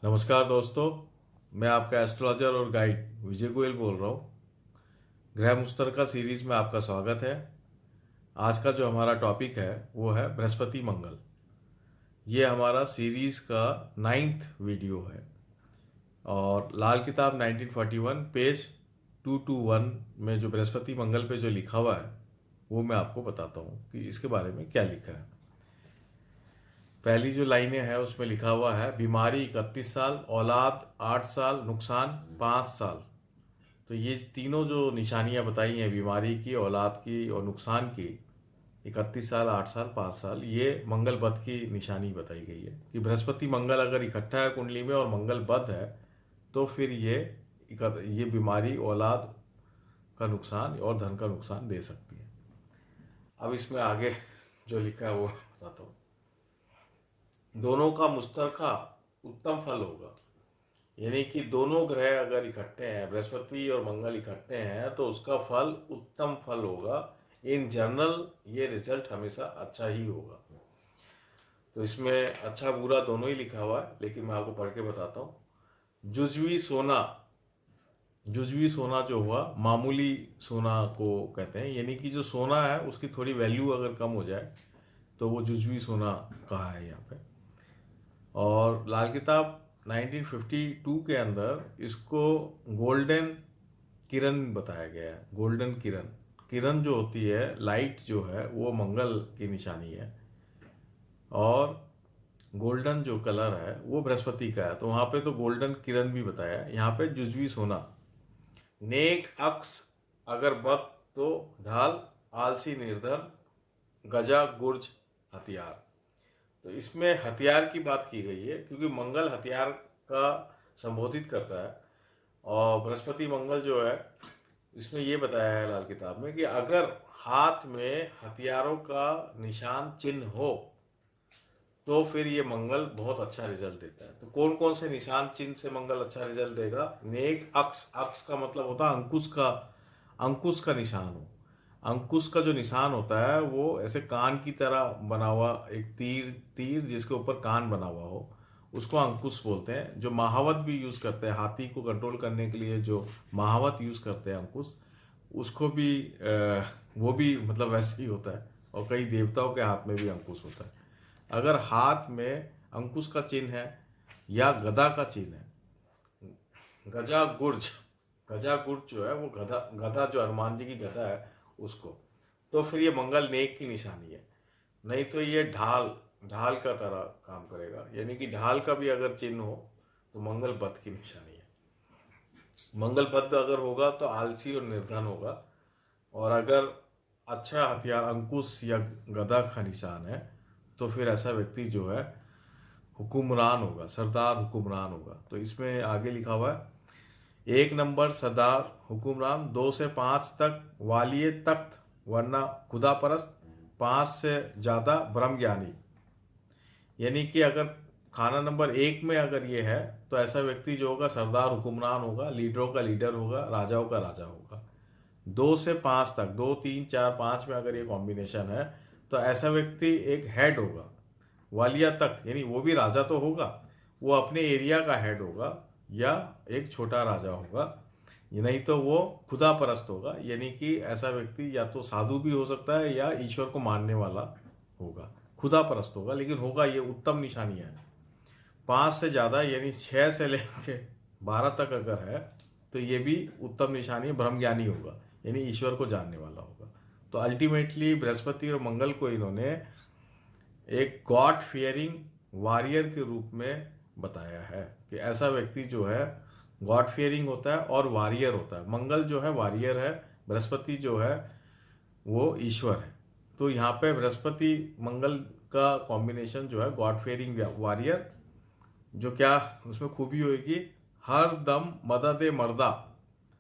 नमस्कार दोस्तों, मैं आपका एस्ट्रोलॉजर और गाइड विजय गोयल बोल रहा हूँ। ग्रह मुश्तरका सीरीज में आपका स्वागत है। आज का जो हमारा टॉपिक है वो है बृहस्पति मंगल। ये हमारा सीरीज का 9th वीडियो है और लाल किताब 1941 पेज 221 में जो बृहस्पति मंगल पे जो लिखा हुआ है वो मैं आपको बताता हूँ कि इसके बारे में क्या लिखा है। पहली जो लाइनें हैं उसमें लिखा हुआ है बीमारी 31 साल, औलाद 8 साल, नुकसान 5 साल। तो ये तीनों जो निशानियां बताई हैं बीमारी की, औलाद की और नुकसान की, 31 साल, 8 साल, 5 साल, ये मंगल बध की निशानी बताई गई है कि बृहस्पति मंगल अगर इकट्ठा है कुंडली में और मंगल बध है तो फिर ये बीमारी औलाद का नुकसान और धन का नुकसान दे सकती है। अब इसमें आगे जो लिखा है वो बताता हूँ। दोनों का मुश्तरका उत्तम फल होगा, यानी कि दोनों ग्रह अगर इकट्ठे हैं, बृहस्पति और मंगल इकट्ठे हैं, तो उसका फल उत्तम फल होगा। इन जनरल ये रिजल्ट हमेशा अच्छा ही होगा। तो इसमें अच्छा बुरा दोनों ही लिखा हुआ है, लेकिन मैं आपको पढ़ के बताता हूँ। जुजवी सोना, जुजवी सोना जो हुआ मामूली सोना को कहते हैं, यानी कि जो सोना है उसकी थोड़ी वैल्यू अगर कम हो जाए तो वो जुजवी सोना कहा है यहाँ पे। और लाल किताब 1952 के अंदर इसको गोल्डन किरण बताया गया है। गोल्डन किरण, किरण जो होती है, लाइट जो है, वो मंगल की निशानी है और गोल्डन जो कलर है वो बृहस्पति का है। तो वहाँ पे तो गोल्डन किरण भी बताया है, यहाँ पे जुजवी सोना। नेक अक्स अगर बद तो ढाल, आलसी निर्धन, गजा गुर्ज हथियार। तो इसमें हथियार की बात की गई है क्योंकि मंगल हथियार का संबोधित करता है और बृहस्पति मंगल जो है इसमें ये बताया है लाल किताब में कि अगर हाथ में हथियारों का निशान चिन्ह हो तो फिर ये मंगल बहुत अच्छा रिजल्ट देता है। तो कौन कौन से निशान चिन्ह से मंगल अच्छा रिजल्ट देगा? नेक अक्स, अक्स का मतलब होता है अंकुश का निशान हो। अंकुश का जो निशान होता है वो ऐसे कान की तरह बना हुआ एक तीर, तीर जिसके ऊपर कान बना हुआ हो, उसको अंकुश बोलते हैं। जो महावत भी यूज करते हैं, हाथी को कंट्रोल करने के लिए जो महावत यूज करते हैं अंकुश, उसको भी वो भी मतलब वैसे ही होता है। और कई देवताओं के हाथ में भी अंकुश होता है। अगर हाथ में अंकुश का चिन्ह है या गदा का चिन्ह है, गजा गुर्ज, गजा गुर्ज जो है वो गधा, गधा जो हनुमान जी की गधा है उसको, तो फिर ये मंगल नेक की निशानी है। नहीं तो ये ढाल, ढाल का तरह काम करेगा, यानी कि ढाल का भी अगर चिन्ह हो तो मंगल बद की निशानी है। मंगल बद अगर होगा तो आलसी और निर्धन होगा। और अगर अच्छा हथियार अंकुश या गदा का निशान है तो फिर ऐसा व्यक्ति जो है हुकुमरान होगा, सरदार हुकुमरान होगा। तो इसमें आगे लिखा हुआ है 1 नंबर सरदार हुकुमरान, 2 से 5 तक वालिय तख्त वरना खुदा परस्त, 5 से ज़्यादा ब्रह्म ज्ञानी। यानी कि अगर खाना नंबर 1 में अगर ये है तो ऐसा व्यक्ति जो होगा सरदार हुकुमरान होगा, लीडरों का लीडर होगा, राजाओं का राजा होगा। 2 से 5 तक, 2, 3, 4, 5 में अगर ये कॉम्बिनेशन है तो ऐसा व्यक्ति एक हेड होगा। वालिया तक यानी वो भी राजा तो होगा, वो अपने एरिया का हेड होगा या एक छोटा राजा होगा। ये नहीं तो वो खुदा परस्त होगा, यानी कि ऐसा व्यक्ति या तो साधु भी हो सकता है या ईश्वर को मानने वाला होगा। खुदा परस्त होगा, लेकिन होगा, ये उत्तम निशानियां है। 5 से ज़्यादा यानी 6 से लेकर 12 तक अगर है तो ये भी उत्तम निशानी, ब्रह्मज्ञानी होगा, यानी ईश्वर को जानने वाला होगा। तो अल्टीमेटली बृहस्पति और मंगल को इन्होंने एक गॉड फियरिंग वॉरियर के रूप में बताया है कि ऐसा व्यक्ति जो है गॉड फियरिंग होता है और वॉरियर होता है। मंगल जो है वॉरियर है, बृहस्पति जो है वो ईश्वर है। तो यहाँ पे बृहस्पति मंगल का कॉम्बिनेशन जो है गॉड फियरिंग वॉरियर, जो क्या उसमें खूबी होगी, हर दम मदद मर्दा,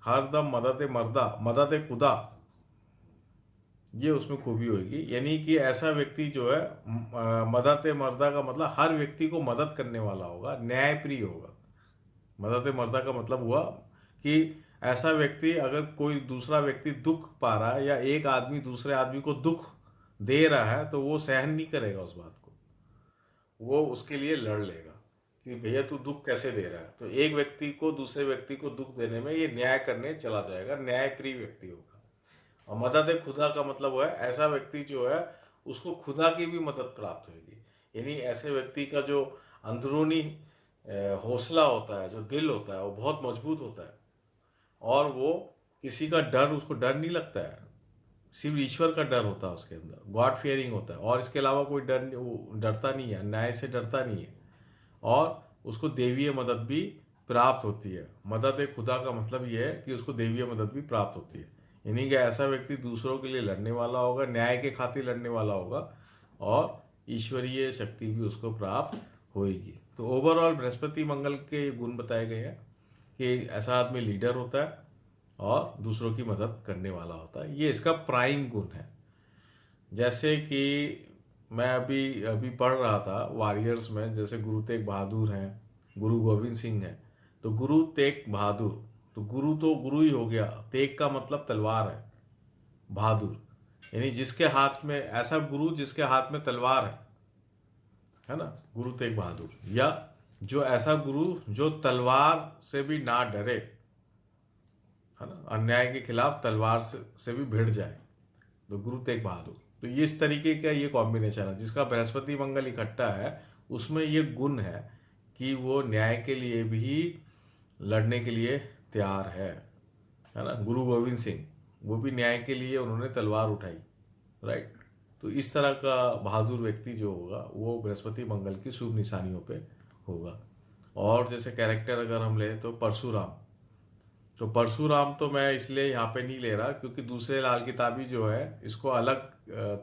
हर दम मदद मर्दा, मदद खुदा, ये उसमें खूबी होगी। यानी कि ऐसा व्यक्ति जो है मदद मर्दा का मतलब हर व्यक्ति को मदद करने वाला होगा, न्यायप्रिय होगा। मदद मर्दा का मतलब हुआ कि ऐसा व्यक्ति अगर कोई दूसरा व्यक्ति दुख पा रहा है या एक आदमी दूसरे आदमी को दुख दे रहा है तो वो सहन नहीं करेगा उस बात को, वो उसके लिए लड़ लेगा। कि भैया तू दुख कैसे दे रहा है, तो एक व्यक्ति को दूसरे व्यक्ति को दुख देने में ये न्याय करने चला जाएगा, न्यायप्रिय व्यक्ति होगा। और मदद खुदा का मतलब वो है ऐसा व्यक्ति जो है उसको खुदा की भी मदद प्राप्त होगी। यानी ऐसे व्यक्ति का जो अंदरूनी हौसला होता है, जो दिल होता है, वो बहुत मजबूत होता है और वो किसी का डर, उसको डर नहीं लगता है, सिर्फ ईश्वर का डर होता है उसके अंदर, गॉड फियरिंग होता है और इसके अलावा कोई डर, वो डरता नहीं है, न्याय से डरता नहीं है और उसको देवीय मदद भी प्राप्त होती है। मदद खुदा का मतलब ये है कि उसको देवीय मदद भी प्राप्त होती है, यानी कि ऐसा व्यक्ति दूसरों के लिए लड़ने वाला होगा, न्याय के खातिर लड़ने वाला होगा और ईश्वरीय शक्ति भी उसको प्राप्त होगी। तो ओवरऑल बृहस्पति मंगल के गुण बताए गए हैं कि ऐसा आदमी लीडर होता है और दूसरों की मदद करने वाला होता है, ये इसका प्राइम गुण है। जैसे कि मैं अभी अभी पढ़ रहा था वॉरियर्स में, जैसे गुरु तेग बहादुर हैं, गुरु गोविंद सिंह हैं, तो गुरु तेग बहादुर, तो गुरु तो गुरु ही हो गया, तेग का मतलब तलवार है, बहादुर यानी जिसके हाथ में, ऐसा गुरु जिसके हाथ में तलवार है ना, गुरु तेग बहादुर, या जो ऐसा गुरु जो तलवार से भी ना डरे, है ना, अन्याय के खिलाफ तलवार से भी भिड़ जाए, तो गुरु तेग बहादुर। तो ये इस तरीके का ये कॉम्बिनेशन है जिसका बृहस्पति मंगल इकट्ठा है, उसमें ये गुण है कि वो न्याय के लिए भी लड़ने के लिए तैयार है ना। गुरु गोविंद सिंह, वो भी न्याय के लिए उन्होंने तलवार उठाई, राइट। तो इस तरह का बहादुर व्यक्ति जो होगा वो बृहस्पति मंगल की शुभ निशानियों पे होगा। और जैसे कैरेक्टर अगर हम लें तो परशुराम, तो परशुराम तो मैं इसलिए यहाँ पे नहीं ले रहा क्योंकि दूसरे लाल किताबी जो है इसको अलग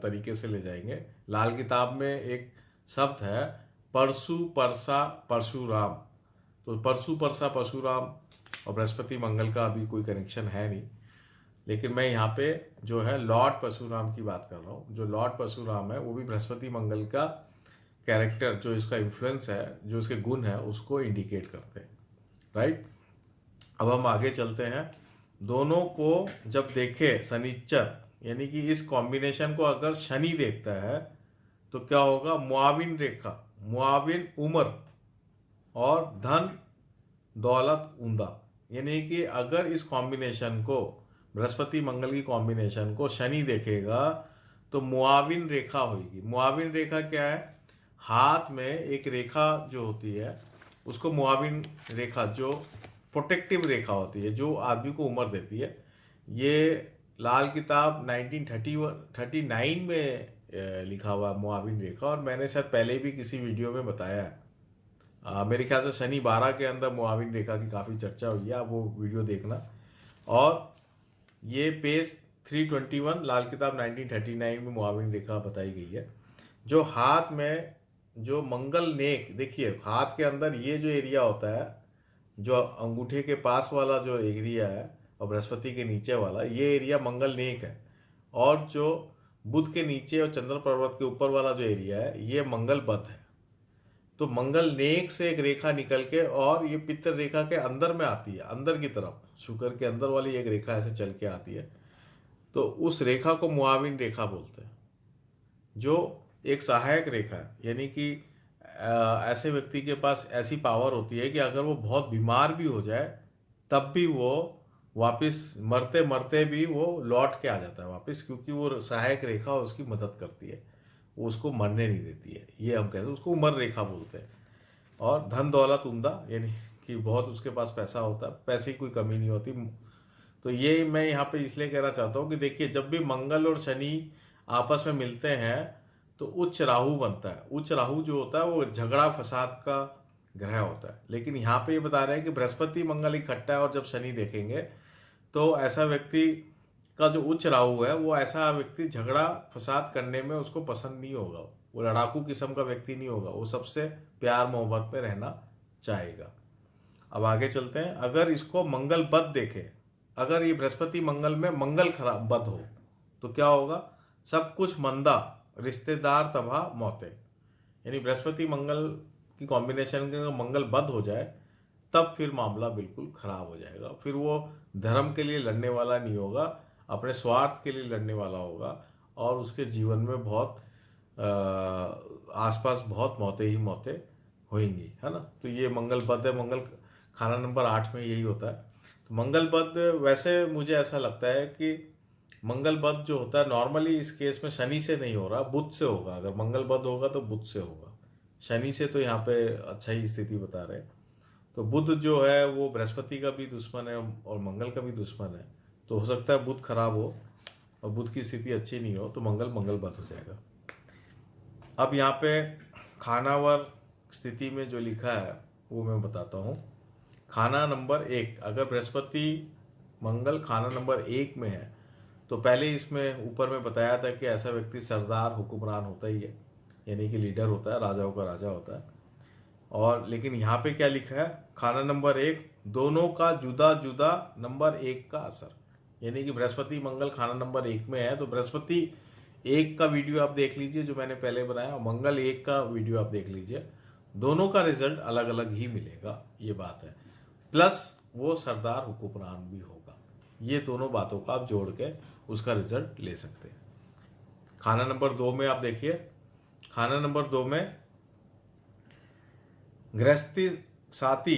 तरीके से ले जाएंगे। लाल किताब में एक शब्द है परशु परसा परशुराम, तो परशु परसा परशुराम और बृहस्पति मंगल का अभी कोई कनेक्शन है नहीं, लेकिन मैं यहाँ पे जो है लॉर्ड परशुराम की बात कर रहा हूँ। जो लॉर्ड परशुराम है वो भी बृहस्पति मंगल का कैरेक्टर, जो इसका इन्फ्लुएंस है, जो इसके गुण है, उसको इंडिकेट करते हैं, राइट। अब हम आगे चलते हैं। दोनों को जब देखे शनिचर, यानी कि इस कॉम्बिनेशन को अगर शनि देखता है तो क्या होगा, मुआविन रेखा, मुआविन उम्र और धन दौलत उंदा, यानी कि अगर इस कॉम्बिनेशन को, बृहस्पति मंगल की कॉम्बिनेशन को शनि देखेगा तो मुआविन रेखा होगी। मुआविन रेखा क्या है, हाथ में एक रेखा जो होती है उसको मुआविन रेखा, जो प्रोटेक्टिव रेखा होती है, जो आदमी को उम्र देती है। ये लाल किताब 1939 में लिखा हुआ मुआविन रेखा, और मैंने शायद पहले भी किसी वीडियो में बताया है। मेरे ख्याल से शनि 12 के अंदर मुआविन रेखा की काफ़ी चर्चा हुई है, आप वो वीडियो देखना। और ये पेज 321 लाल किताब 1939 में मुआविन रेखा बताई गई है। जो हाथ में जो मंगल नेक, देखिए हाथ के अंदर ये जो एरिया होता है, जो अंगूठे के पास वाला जो एरिया है और बृहस्पति के नीचे वाला, ये एरिया मंगल नेक है। और जो बुध के नीचे और चंद्र पर्वत के ऊपर वाला जो एरिया है ये मंगल बद है। तो मंगल नेक से एक रेखा निकल के और ये पित्तर रेखा के अंदर में आती है, अंदर की तरफ शुक्र के अंदर वाली एक रेखा ऐसे चल के आती है, तो उस रेखा को मुआविन रेखा बोलते हैं, जो एक सहायक रेखा है। यानी कि ऐसे व्यक्ति के पास ऐसी पावर होती है कि अगर वो बहुत बीमार भी हो जाए तब भी वो वापस मरते मरते भी वो लौट के आ जाता है वापस, क्योंकि वो सहायक रेखा उसकी मदद करती है, वो उसको मरने नहीं देती है। ये हम कहते हैं, उसको उमर रेखा बोलते हैं। और धन दौलत उमदा, यानी कि बहुत उसके पास पैसा होता है, पैसे की कोई कमी नहीं होती। तो ये मैं यहाँ पे इसलिए कहना चाहता हूँ कि देखिए जब भी मंगल और शनि आपस में मिलते हैं तो उच्च राहु बनता है। उच्च राहु जो होता है वो झगड़ा फसाद का ग्रह होता है, लेकिन यहाँ पे ये बता रहे हैं कि बृहस्पति मंगल इकट्ठा है और जब शनि देखेंगे तो ऐसा व्यक्ति का जो उच्च राहु है, वो ऐसा व्यक्ति झगड़ा फसाद करने में उसको पसंद नहीं होगा, वो लड़ाकू किस्म का व्यक्ति नहीं होगा, वो सबसे प्यार मोहब्बत में रहना चाहेगा। अब आगे चलते हैं। अगर इसको मंगल बद देखे, अगर ये बृहस्पति मंगल में मंगल खराब बद हो तो क्या होगा, सब कुछ मंदा, रिश्तेदार तबाह, मौतें। यानी बृहस्पति मंगल की कॉम्बिनेशन के मंगल बद हो जाए तब फिर मामला बिल्कुल खराब हो जाएगा। फिर वो धर्म के लिए लड़ने वाला नहीं होगा, अपने स्वार्थ के लिए लड़ने वाला होगा और उसके जीवन में बहुत आसपास बहुत मौतें ही मौतें होंगी, है ना। तो ये मंगल बद है, मंगल खाना नंबर 8 में यही होता है। तो मंगल बद वैसे मुझे ऐसा लगता है कि मंगल बद जो होता है नॉर्मली इस केस में शनि से नहीं हो रहा, बुध से होगा। अगर मंगल बद होगा तो बुध से होगा, शनि से तो यहाँ पे अच्छा ही स्थिति बता रहे हैं। तो बुध जो है वो बृहस्पति का भी दुश्मन है और मंगल का भी दुश्मन है। तो हो सकता है बुध खराब हो और बुध की स्थिति अच्छी नहीं हो तो मंगल मंगल बद हो जाएगा। अब यहाँ पे खानावर स्थिति में जो लिखा है वो मैं बताता हूँ। खाना नंबर 1, अगर बृहस्पति मंगल खाना नंबर 1 में है तो पहले इसमें ऊपर में बताया था कि ऐसा व्यक्ति सरदार हुक्मरान होता ही है, यानी कि लीडर होता है, राजाओं का राजा होता है। और लेकिन यहाँ पे क्या लिखा है, खाना नंबर 1 दोनों का जुदा जुदा नंबर 1 का असर, यानी कि बृहस्पति मंगल खाना नंबर 1 में है तो बृहस्पति 1 का वीडियो आप देख लीजिए जो मैंने पहले बनाया, और मंगल 1 का वीडियो आप देख लीजिए, दोनों का रिजल्ट अलग अलग ही मिलेगा, ये बात है। प्लस वो सरदार हुक्मरान भी होगा, ये दोनों बातों का आप जोड़ के उसका रिजल्ट ले सकते हैं। खाना नंबर 2 में आप देखिए, खाना नंबर 2 में गृहस्थी साथी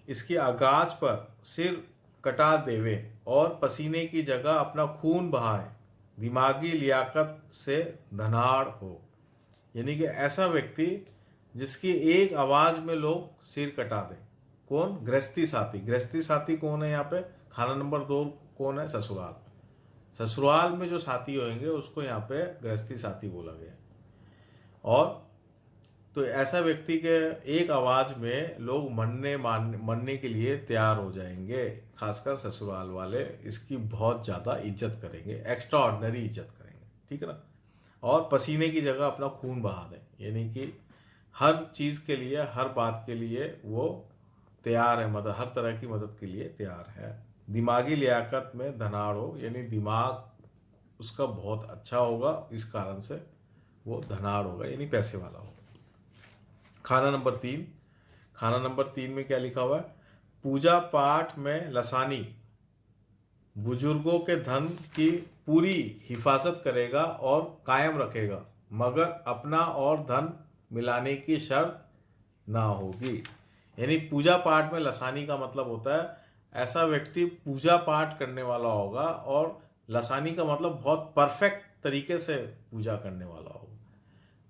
इसकी आगाज पर सिर कटा देवे और पसीने की जगह अपना खून बहाए, दिमागी लियाकत से धनाड़ हो, यानी कि ऐसा व्यक्ति जिसकी एक आवाज में लोग सिर कटा दें। कौन? गृहस्थी साथी। गृहस्थी साथी कौन है यहाँ पे? खाना नंबर 2 कौन है? ससुराल। ससुराल में जो साथी होंगे उसको यहाँ पे गृहस्थी साथी बोला गया। और तो ऐसा व्यक्ति के एक आवाज में लोग मरने के लिए तैयार हो जाएंगे, खासकर ससुराल वाले इसकी बहुत ज़्यादा इज्जत करेंगे, एक्स्ट्रा ऑर्डिनरी इज्जत करेंगे, ठीक है ना। और पसीने की जगह अपना खून बहा दें, यानी कि हर चीज़ के लिए, हर बात के लिए वो तैयार है, मदद, हर तरह की मदद के लिए तैयार है। दिमागी लियाकत में धनाड़ हो, यानी दिमाग उसका बहुत अच्छा होगा, इस कारण से वो धनाड़ होगा, यानी पैसे वाला होगा। खाना नंबर 3, खाना नंबर 3 में क्या लिखा हुआ है? पूजा पाठ में लसानी बुजुर्गों के धन की पूरी हिफाजत करेगा और कायम रखेगा, मगर अपना और धन मिलाने की शर्त ना होगी। यानी पूजा पाठ में लसानी का मतलब होता है ऐसा व्यक्ति पूजा पाठ करने वाला होगा, और लसानी का मतलब बहुत परफेक्ट तरीके से पूजा करने वाला होगा,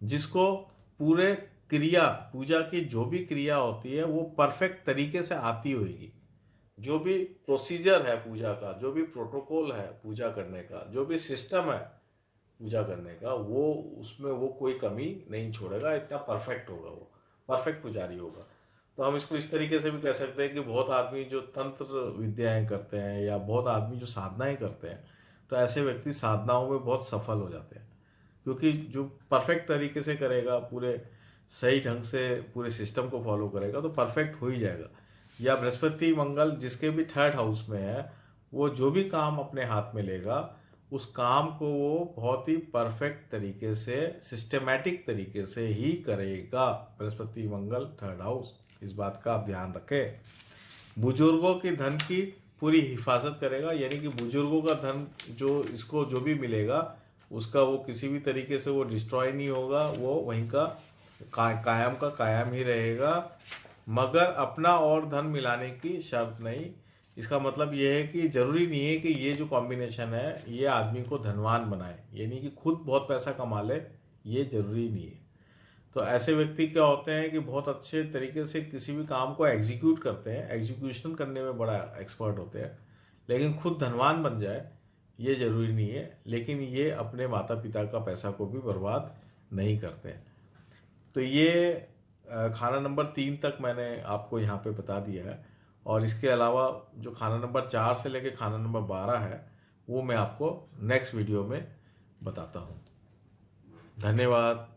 जिसको पूरे क्रिया, पूजा की जो भी क्रिया होती है वो परफेक्ट तरीके से आती होगी। जो भी प्रोसीजर है पूजा का, जो भी प्रोटोकॉल है पूजा करने का, जो भी सिस्टम है पूजा करने का, वो उसमें वो कोई कमी नहीं छोड़ेगा, इतना परफेक्ट होगा, वो परफेक्ट पुजारी होगा। तो हम इसको इस तरीके से भी कह सकते हैं कि बहुत आदमी जो तंत्र विद्याएं करते हैं या बहुत आदमी जो साधनाएं करते हैं, तो ऐसे व्यक्ति साधनाओं में बहुत सफल हो जाते हैं, क्योंकि जो परफेक्ट तरीके से करेगा, पूरे सही ढंग से पूरे सिस्टम को फॉलो करेगा तो परफेक्ट हो ही जाएगा। या बृहस्पति मंगल जिसके भी 3rd हाउस में है, वो जो भी काम अपने हाथ में लेगा उस काम को वो बहुत ही परफेक्ट तरीके से, सिस्टमैटिक तरीके से ही करेगा। बृहस्पति मंगल 3rd हाउस, इस बात का आप ध्यान रखें। बुजुर्गों की धन की पूरी हिफाजत करेगा, यानी कि बुजुर्गों का धन जो इसको जो भी मिलेगा उसका वो किसी भी तरीके से वो डिस्ट्रॉय नहीं होगा, वो वहीं का कायम का कायम ही रहेगा, मगर अपना और धन मिलाने की शर्त नहीं। इसका मतलब ये है कि जरूरी नहीं है कि ये जो कॉम्बिनेशन है ये आदमी को धनवान बनाए, यानी कि खुद बहुत पैसा कमा ले, ये जरूरी नहीं है। तो ऐसे व्यक्ति क्या होते हैं कि बहुत अच्छे तरीके से किसी भी काम को एग्जीक्यूट करते हैं, एग्जीक्यूशन करने में बड़ा एक्सपर्ट होते हैं, लेकिन खुद धनवान बन जाए ये जरूरी नहीं है। लेकिन ये अपने माता पिता का पैसा को भी बर्बाद नहीं करते हैं। तो ये खाना नंबर 3 तक मैंने आपको यहाँ पे बता दिया है, और इसके अलावा जो खाना नंबर 4 से लेके खाना नंबर 12 है वो मैं आपको नेक्स्ट वीडियो में बताता हूँ। धन्यवाद।